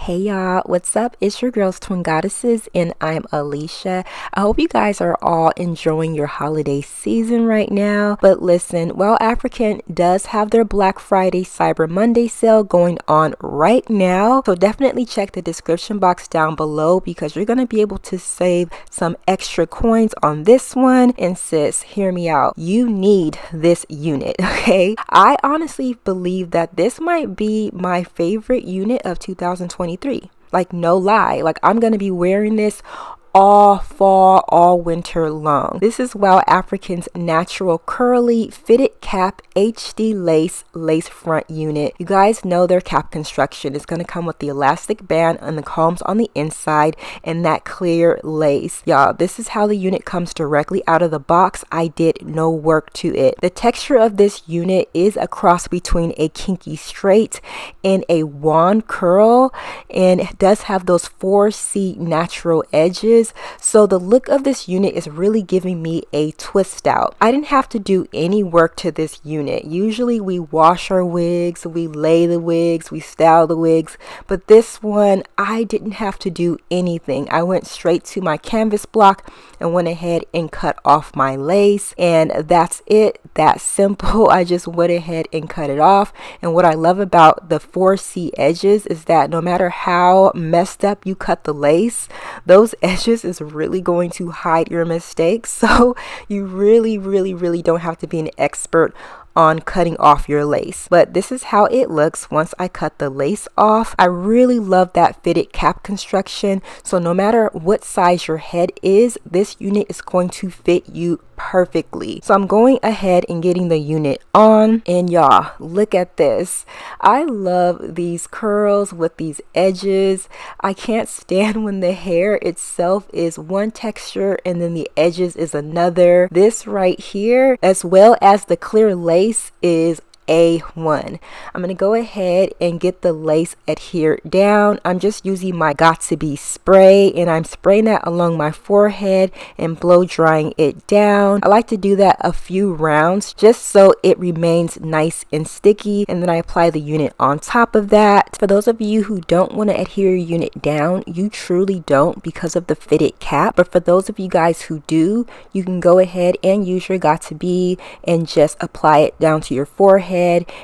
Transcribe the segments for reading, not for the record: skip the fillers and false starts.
Hey y'all, what's up? It's your girls Twin Goddesses and I'm Alicia. I hope you guys are all enjoying your holiday season right now. But listen, Well African does have their Black Friday Cyber Monday sale going on right now. So definitely check the description box down below because you're going to be able to save some extra coins on this one. And sis, hear me out. You need this unit, okay? I honestly believe that this might be my favorite unit of 2023. Like, no lie. Like, I'm gonna be wearing this all fall, all winter long. This is Well African's natural curly fitted cap HD lace front unit. You guys know their cap construction is going to come with the elastic band and the combs on the inside and that clear lace. Y'all, this is how the unit comes directly out of the box. I did no work to it. The texture of this unit is a cross between a kinky straight and a wand curl, and it does have those 4C natural edges. So the look of this unit is really giving me a twist out. I didn't have to do any work to this unit. Usually we wash our wigs, we lay the wigs, we style the wigs, but this one I didn't have to do anything. I went straight to my canvas block and went ahead and cut off my lace, and that's it. That simple. I just went ahead and cut it off. And what I love about the 4C edges is that no matter how messed up you cut the lace, those edges is really going to hide your mistakes. So you really don't have to be an expert on cutting off your lace. But this is how it looks once I cut the lace off. I really love that fitted cap construction. So no matter what size your head is, this unit is going to fit you perfectly. So I'm going ahead and getting the unit on, and y'all, look at this. I love these curls with these edges. I can't stand when the hair itself is one texture and then the edges is another. This right here, as well as the clear lace, is A1. I'm going to go ahead and get the lace adhered down. I'm just using my got2b spray, and I'm spraying that along my forehead and blow drying it down. I like to do that a few rounds just so it remains nice and sticky, and then I apply the unit on top of that. For those of you who don't want to adhere your unit down, you truly don't because of the fitted cap. But for those of you guys who do, you can go ahead and use your got2b and just apply it down to your forehead.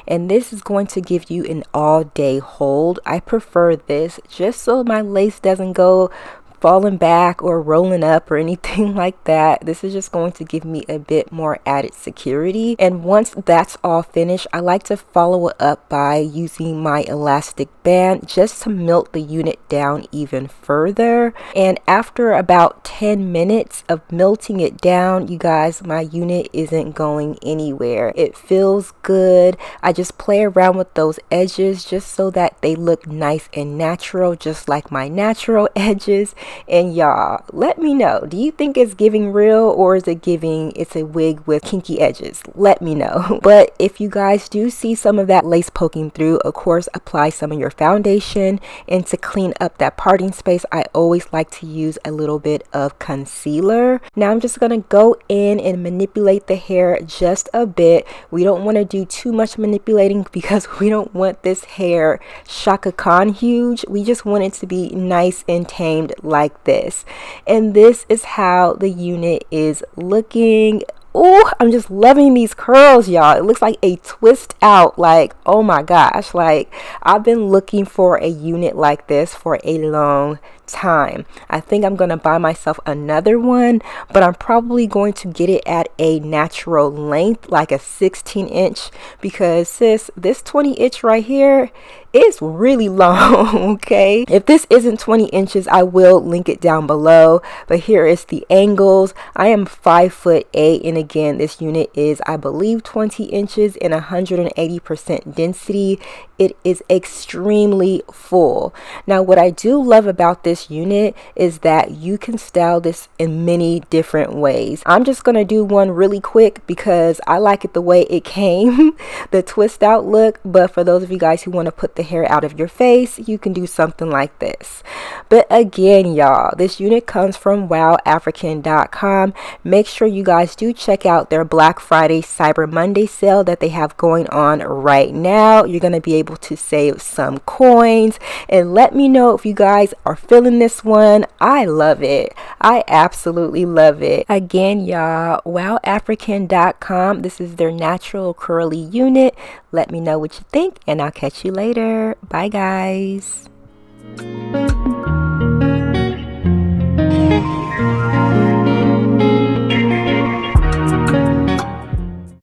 And this is going to give you an all-day hold. I prefer this just so my lace doesn't go falling back or rolling up or anything like that. This is just going to give me a bit more added security. And once that's all finished, I like to follow it up by using my elastic band just to melt the unit down even further. And after about 10 minutes of melting it down, you guys, my unit isn't going anywhere. It feels good. I just play around with those edges just so that they look nice and natural, just like my natural edges. And y'all, let me know, do you think it's giving real, or is it giving it's a wig with kinky edges? Let me know. But if you guys do see some of that lace poking through, of course apply some of your foundation, and to clean up that parting space, I always like to use a little bit of concealer. Now I'm just gonna go in and manipulate the hair just a bit. We don't want to do too much manipulating because we don't want this hair Chaka Khan huge. We just want it to be nice and tamed like this. And this is how the unit is looking. Oh, I'm just loving these curls, y'all. It looks like a twist out. Like, oh my gosh, like I've been looking for a unit like this for a long time. I think I'm gonna buy myself another one, but I'm probably going to get it at a natural length, like a 16-inch, because sis, this 20-inch right here is really long. Okay, if this isn't 20 inches, I will link it down below, but here is the angles. I am 5'8", and again, this unit is, I believe, 20 inches and 180% density. It is extremely full. Now what I do love about this this unit is that you can style this in many different ways. I'm just gonna do one really quick because I like it the way it came, the twist out look. But for those of you guys who want to put the hair out of your face, you can do something like this. But again, y'all, this unit comes from WowAfrican.com. Make sure you guys do check out their Black Friday Cyber Monday sale that they have going on right now. You're going to be able to save some coins, and let me know if you guys are feeling this one. I love it. I absolutely love it. Again, y'all, WowAfrican.com. This is their natural curly unit. Let me know what you think, and I'll catch you later. Bye, guys.